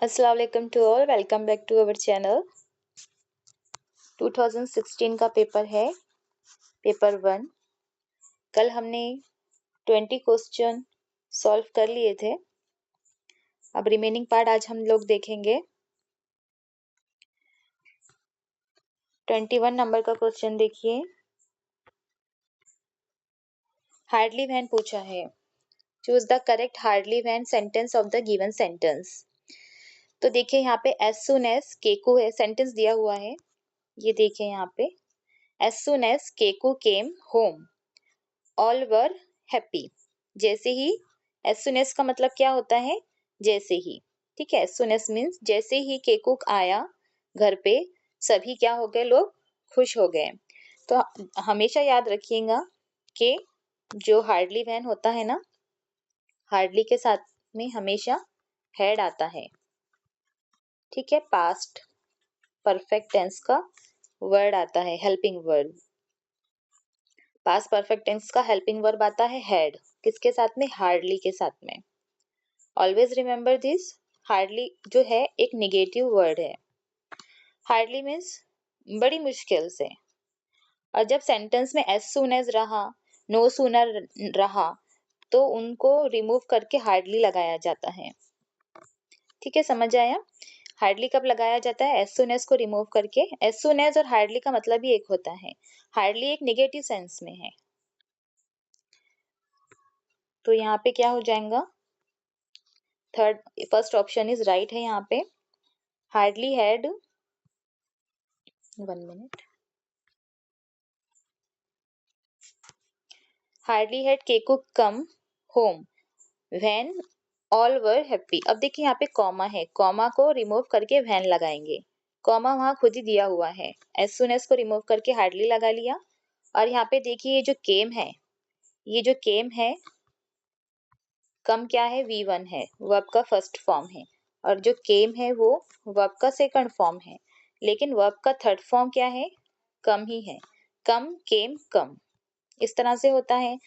अस्सलाम वालेकुम to all, welcome back to our channel. 2016 का पेपर है, पेपर 1। कल हमने 20 क्वेश्चन सॉल्व कर लिए थे। अब रिमेनिंग पार्ट आज हम लोग देखेंगे। 21 नंबर का क्वेश्चन देखिए। हार्डली व्हेन पूछा है। Choose the correct hardly when sentence of the given sentence. तो देखिए यहाँ पे एज सून एज केकू है, सेंटेंस दिया हुआ है। ये देखिए यहाँ पे as soon as Keku came home all were happy. जैसे ही, एज सुन एज का मतलब क्या होता है? जैसे ही। ठीक है, एज सुन एज मीन्स जैसे ही केकुक आया घर पे सभी क्या हो गए, लोग खुश हो गए। तो हमेशा याद रखिएगा कि जो हार्डली व्हेन होता है ना, हार्डली के साथ में हमेशा हैड आता है। ठीक है, पास्ट परफेक्ट टेंस का वर्ड आता है, helping word. Past perfect tense का हेल्पिंग वर्ब आता है हैड। किसके साथ में? हार्डली के साथ में। Always remember this. हार्डली जो है एक निगेटिव वर्ड है। हार्डली मीन्स बड़ी मुश्किल से। और जब सेंटेंस में एज सून एज रहा, नो सूनर रहा, तो उनको रिमूव करके हार्डली लगाया जाता है। ठीक है, समझ आया? हार्डली कब लगाया जाता है? एज सून एज को रिमूव करके। एज सून एज और हार्डली का मतलब ही एक होता है। हार्डली एक निगेटिव सेंस में है। तो यहाँ पे क्या हो जाएगा? Third, first option is right है यहाँ पे। Hardly had, 1 minute, hardly had Keku come home when all were happy. अब देखिए यहाँ पे कॉमा है, कॉमा को रिमूव करके व्हेन लगाएंगे। कॉमा वहां खुद ही दिया हुआ है, एज सुन एज को रिमूव करके हार्डली लगा लिया। और यहाँ पे देखिए ये जो केम है, ये जो केम है, कम क्या है? V1 है, वर्ब का फर्स्ट फॉर्म है। और जो केम है वो वर्ब का सेकंड फॉर्म है। लेकिन वर्ब का थर्ड फॉर्म क्या है? कम ही है। कम, केम, कम, इस तरह से होता है।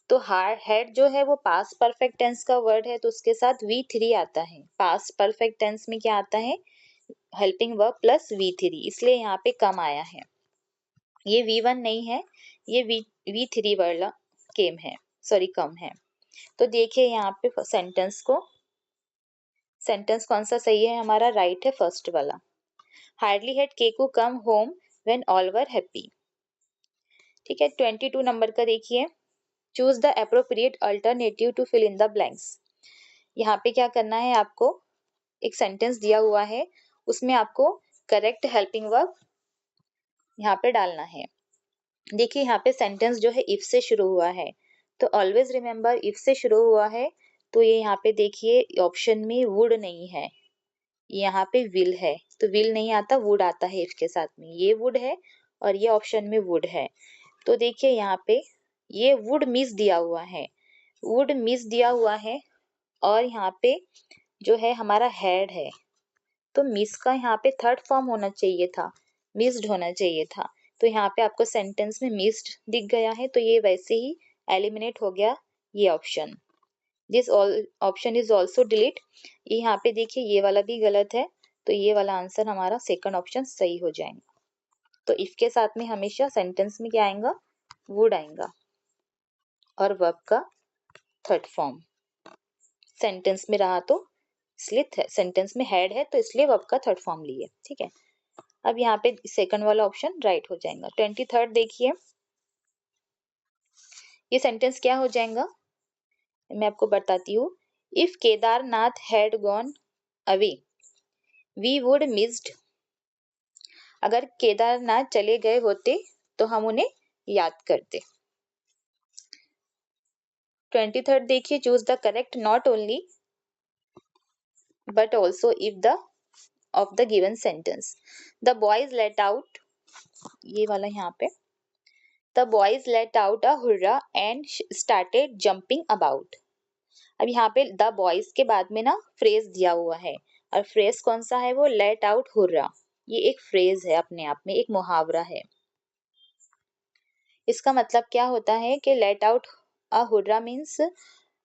तो हेड जो है वो पास्ट परफेक्ट टेंस का वर्ड है, तो उसके साथ V3 आता है। पास्ट परफेक्ट टेंस में क्या आता है? हेल्पिंग वर्ब प्लस V3, इसलिए यहाँ पे कम आया है। ये V1 नहीं है, ये V3 वाला केम है, सॉरी कम है। तो देखिए यहाँ पे सेंटेंस को, सेंटेंस कौन सा सही है हमारा? राइट है, फर्स्ट वाला। Hardly had Keku come home when all were happy. ठीक है, 22 नंबर का देखिए। Choose the appropriate alternative to fill in the blanks. यहाँ पे क्या करना है आपको? एक सेंटेंस दिया हुआ है, उसमें आपको करेक्ट हेल्पिंग वर्ब यहाँ पे डालना है। देखिए यहाँ पे सेंटेंस जो है इफ से शुरू हुआ है, तो ऑलवेज रिमेम्बर इफ से शुरू हुआ है। तो ये यहाँ पे देखिए ऑप्शन में वुड नहीं है, यहाँ पे विल है, तो विल नहीं आता, वुड आता है इफ के साथ में। ये वुड है और ये ऑप्शन में वुड है। तो देखिए यहाँ पे ये वुड मिस दिया हुआ है, वुड मिस दिया हुआ है। और यहाँ पे जो है हमारा हेड है, तो मिस का यहाँ पे थर्ड फॉर्म होना चाहिए था, मिस्ड होना चाहिए था। तो यहाँ पे आपको सेंटेंस में मिस्ड दिख गया है, तो ये वैसे ही एलिमिनेट हो गया ये option. This option is also delete. यहाँ पे देखिए ये वाला भी गलत है, तो ये वाला आंसर हमारा सेकंड ऑप्शन सही हो जाएगा। तो इफ के साथ में हमेशा सेंटेंस में क्या आएगा? वुड आएगा और वर्ब का थर्ड फॉर्म। सेंटेंस में रहा तो इसलिए सेंटेंस में हेड है, तो इसलिए वर्ब का थर्ड फॉर्म लिए। ठीक है, अब यहाँ पे सेकंड वाला ऑप्शन राइट हो जाएगा। 23 देखिए, ये सेंटेंस क्या हो जाएगा मैं आपको बताती हूँ। If Kedarnath had gone away we would missed. अगर केदारनाथ चले गए होते तो हम उन्हें याद करते। 23 देखिए। Choose the correct not only but also if the of the given sentence. The boys let out, ये वाला यहाँ पे, the boys let out a hurrah and started jumping about. अब यहाँ पे द बॉयज के बाद में ना फ्रेज दिया हुआ है, और फ्रेज कौन सा है? वो लेट आउट हुर्रा। ये एक फ्रेज है, अपने आप में एक मुहावरा है। इसका मतलब क्या होता है कि let out a hurrah means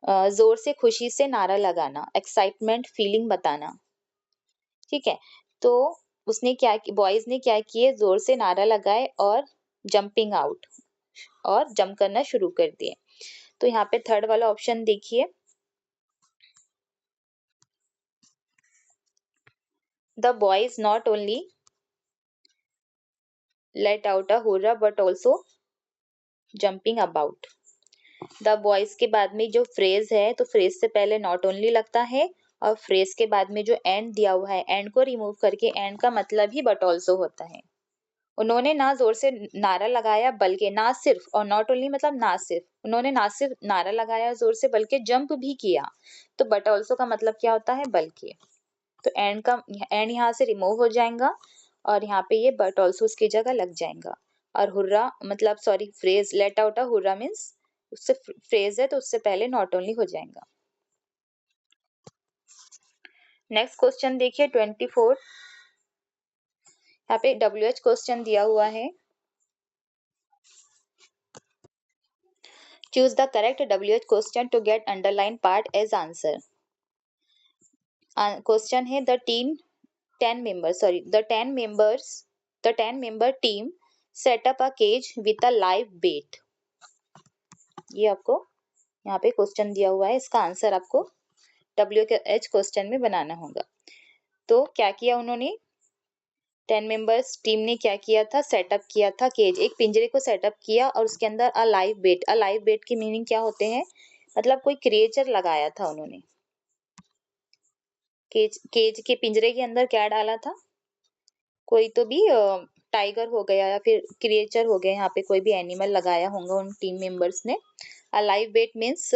जोर से खुशी से नारा लगाना, एक्साइटमेंट फीलिंग बताना। ठीक है, तो उसने क्या, बॉयज ने क्या किए, जोर से नारा लगाए और जंपिंग आउट, और जंप करना शुरू कर दिए। तो यहाँ पे थर्ड वाला ऑप्शन देखिए, the boys not only let out a hurrah but also jumping about. The boys के बाद में जो फ्रेज है, तो फ्रेज से पहले नॉट ओनली लगता है, और फ्रेज के बाद में जो एंड दिया हुआ है, एंड को रिमूव करके एंड का मतलब ही बट ऑल्सो होता है। उन्होंने ना जोर से नारा लगाया, बल्कि ना सिर्फ, और नॉट ओनली मतलब ना सिर्फ, उन्होंने ना सिर्फ नारा लगाया जोर से, बल्कि जंप भी किया। तो बट ऑल्सो का मतलब क्या होता है, बल्कि। तो एंड यहाँ से रिमूव हो जाएगा, और यहाँ पे ये बट ऑल्सो उसकी जगह लग जाएगा। और हुर्रा मतलब, sorry, phrase let out a hurrah means, उससे फ्रेज है तो उससे पहले नॉट ओनली हो जाएगा। नेक्स्ट क्वेश्चन देखिए 24। यहाँ पे WH क्वेश्चन दिया हुआ है। Choose the correct WH question to get underline part as answer. Question है, the team 10 member team set up a cage with a live bait। ये आपको यहाँ पे क्वेश्चन दिया हुआ है, इसका आंसर आपको WH क्वेश्चन में बनाना होगा। तो क्या किया उन्होंने, 10 मेंबर्स टीम ने क्या किया था, सेटअप किया था केज, एक पिंजरे को सेटअप किया, और उसके अंदर अ लाइव बेट की मीनिंग क्या होते हैं, मतलब कोई क्रिएचर लगाया था उन्होंने। केज के पिंजरे के अंदर क्या डाला था, कोई तो भी टाइगर हो गया या फिर क्रिएचर हो गया, यहाँ पे कोई भी एनिमल लगाया होगा उन टीम मेंबर्स ने। अ लाइव बेट मीन्स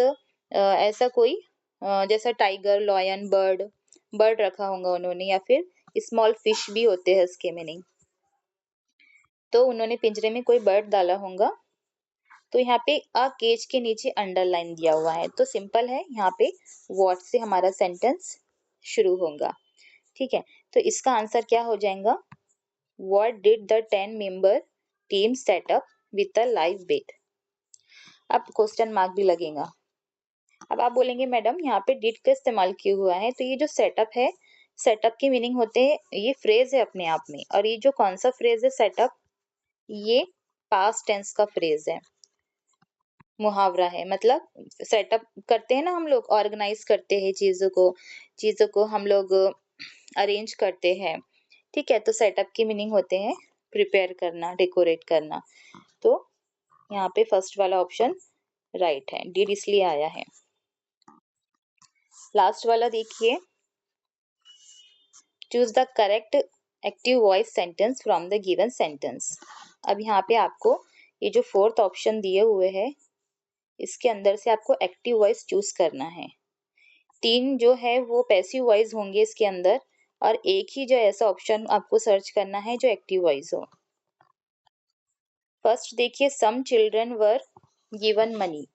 ऐसा कोई जैसा टाइगर, लॉयन, बर्ड रखा होगा उन्होंने, या फिर स्मॉल फिश भी होते हैं इसके मीनिंग। तो उन्होंने पिंजरे में कोई बर्ड डाला होगा। तो यहाँ पे अ केज के नीचे अंडरलाइन दिया हुआ है, तो सिंपल है, यहाँ पे व्हाट से हमारा सेंटेंस शुरू होगा। ठीक है, तो इसका आंसर क्या हो जाएगा, what did the 10 member team setup with a live bet. अब क्वेश्चन मार्क भी लगेगा। अब आप बोलेंगे मैडम यहाँ पे डिड का इस्तेमाल क्यों हुआ है, तो ये जो सेटअप है, सेटअप की मीनिंग होते हैं, ये फ्रेज है अपने आप में, और ये जो कौन सा फ्रेज है सेटअप, ये पास्ट टेंस का फ्रेज है, मुहावरा है। मतलब सेटअप करते हैं ना हम लोग, ऑर्गेनाइज करते हैं चीजों को हम लोग अरेंज करते हैं। ठीक है, तो सेटअप की मीनिंग होते हैं प्रिपेयर करना, डेकोरेट करना। तो यहाँ पे फर्स्ट वाला ऑप्शन राइट है, डिड इसलिए आया है। लास्ट वाला देखिए, choose the correct active voice sentence from the given sentence. अब यहाँ पे आपको ये जो फोर्थ ऑप्शन दिए हुए हैं, इसके अंदर से आपको एक्टिव वॉइस चूज करना है। 3 जो है वो पैसिव वॉइस होंगे इसके अंदर, और एक ही जो ऐसा ऑप्शन आपको सर्च करना है जो एक्टिव वॉइस हो। फर्स्ट देखिए, some children were given money.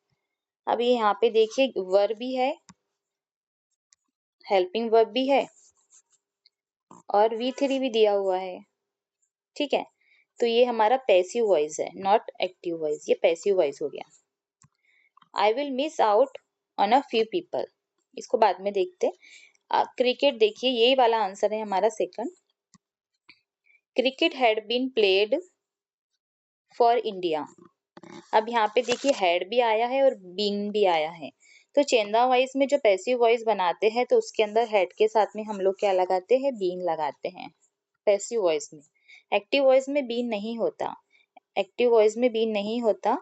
अब ये यहाँ पे देखिए, वर भी है, हेल्पिंग वर्ब भी है, और V3 भी दिया हुआ है। ठीक है, तो ये हमारा पैसिव वॉइस है, नॉट एक्टिव वॉइस, ये पैसिव वॉइस हो गया। I will miss out on a few people, इसको बाद में देखते। क्रिकेट देखिए, यही वाला आंसर है हमारा second. Cricket had been played for India. अब यहाँ पे देखिए, हैड भी आया है और बीन भी आया है। तो चेंदा वॉइस में जो पैसिव वॉइस बनाते हैं, तो उसके अंदर हैड के साथ में हम लोग क्या लगाते हैं, बीन लगाते हैं पैसिव वॉइस में। एक्टिव वॉइस में बीन नहीं होता, एक्टिव वॉइस में बीन नहीं होता,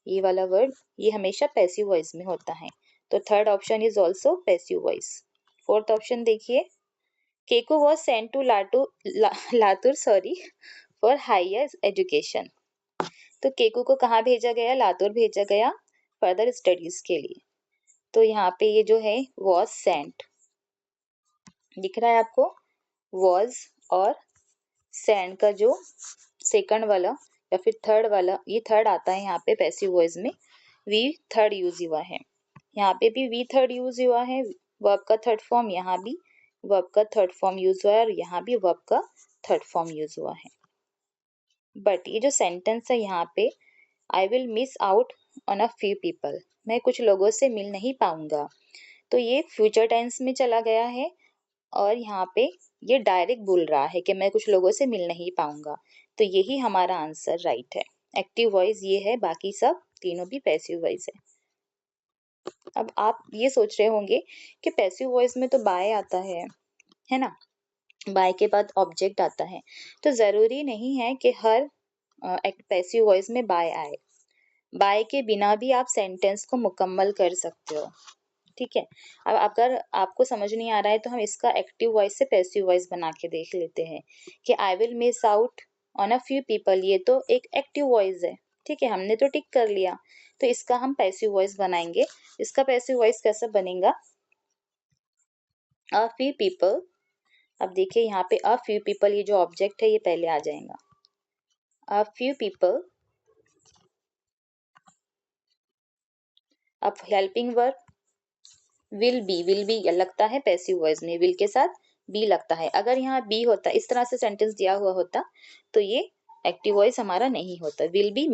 ये वाला वर्ड, ये हमेशा पैसिव वॉइस में होता है। तो third option is also passive voice. Fourth option देखिए, Keku was sent to Latur for higher education. तो केकू को कहाँ भेजा गया, लातूर भेजा गया फर्दर स्टडीज के लिए। तो यहाँ पे ये जो है वॉज सेंट दिख रहा है आपको, वॉज और सेंट का जो सेकंड वाला या फिर थर्ड वाला, ये थर्ड आता है यहाँ पे पैसिव वॉइस में, वी थर्ड यूज हुआ है। यहाँ पे भी वी थर्ड यूज हुआ है, वर्ब का थर्ड फॉर्म, यहाँ भी वर्ब का थर्ड फॉर्म यूज हुआ है, और यहाँ भी वर्ब का थर्ड फॉर्म यूज हुआ है। बट ये जो सेंटेंस है यहाँ पे, I will miss out on a few people, मैं कुछ लोगों से मिल नहीं पाऊंगा, तो ये फ्यूचर टेंस में चला गया है, और यहाँ पे ये डायरेक्ट बोल रहा है कि मैं कुछ लोगों से मिल नहीं पाऊंगा, तो यही हमारा आंसर राइट है। एक्टिव वॉइस ये है, बाकी सब तीनों भी पैसिव वॉइस है। अब आप ये सोच रहे होंगे कि पैसिव वॉइस में तो बाय आता है ना, बाय के बाद ऑब्जेक्ट आता है, तो जरूरी नहीं है कि हर पैसिव वॉइस में बाय आए। बाय के बिना भी आप सेंटेंस को मुकम्मल कर सकते हो, ठीक है। अब अगर आपको समझ नहीं आ रहा है तो हम इसका एक्टिव वॉइस से पैसिव वॉइस बना के देख लेते हैं कि I will miss out on a few people, ये तो एक एक्टिव वॉइस है, ठीक है, हमने तो टिक कर लिया। तो इसका हम पैसिव वॉइस बनाएंगे। इसका पैसिव वॉइस कैसा बनेगा, अ फ्यू पीपल। अब देखिए यहाँ पे अ फ्यू पीपल, ये जो ऑब्जेक्ट है ये पहले आ जाएगा, अ फ्यू पीपल। अब हेल्पिंग वर्ब विल बी लगता है पैसिव वॉइस में, विल के साथ बी लगता है। अगर यहाँ बी होता, इस तरह से सेंटेंस दिया हुआ होता, तो ये एक्टिव वॉइस हमारा नहीं होता। विल बी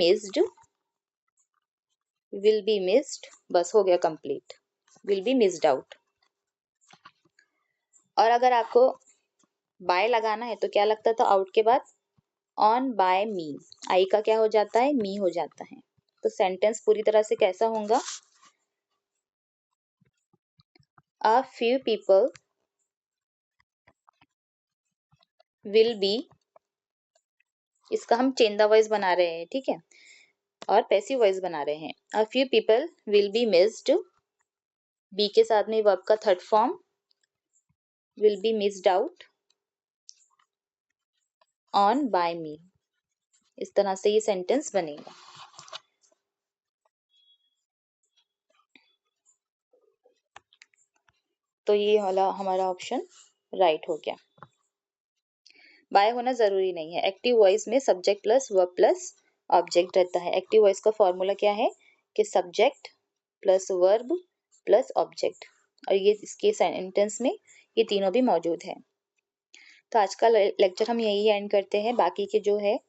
मिस्ड, बस हो गया complete, will be missed out. और अगर आपको बाय लगाना है तो क्या लगता था आउट के बाद, ऑन बाय मी, आई का क्या हो जाता है, मी हो जाता है। तो सेंटेंस पूरी तरह से कैसा होगा, अ फ्यू पीपल विल बी, इसका हम चेंदा वॉइस बना रहे हैं, ठीक है, और पैसिव वॉइस बना रहे हैं। A few people will be missed, be के साथ में वर्ब का third form will be missed out on by me. इस तरह से ये सेंटेंस बनेगा। तो ये वाला हमारा ऑप्शन राइट हो गया। बाय होना जरूरी नहीं है, एक्टिव वॉइस में subject plus verb plus object रहता है। एक्टिव वॉइस का फॉर्मूला क्या है कि subject plus verb plus object, और ये इसके सेंटेंस में ये तीनों भी मौजूद है। तो आज का लेक्चर हम यही एंड करते हैं। बाकी के जो है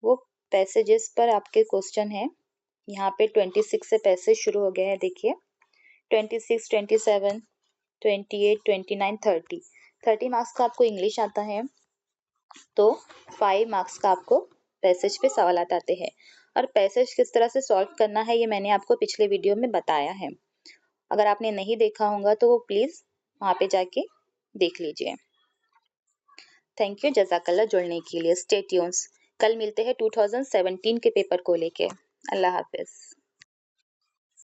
वो पैसेजेस पर आपके क्वेश्चन है। यहाँ पे 26 से पैसेज शुरू हो गए हैं, देखिए 26, 27, 28, 29, 30। 30 मार्क्स का आपको इंग्लिश आता है, तो 5 मार्क्स का आपको पैसेज पे सवाल आते हैं। और पैसेज किस तरह से सॉल्व करना है ये मैंने आपको पिछले वीडियो में बताया है। अगर आपने नहीं देखा होगा तो वो प्लीज वहाँ पे जाके देख लीजिए। थैंक यू, जज़ाकल्लाह जुड़ने के लिए। स्टे ट्यून्स, कल मिलते हैं 2017 के पेपर को लेके। अल्लाह हाफिज।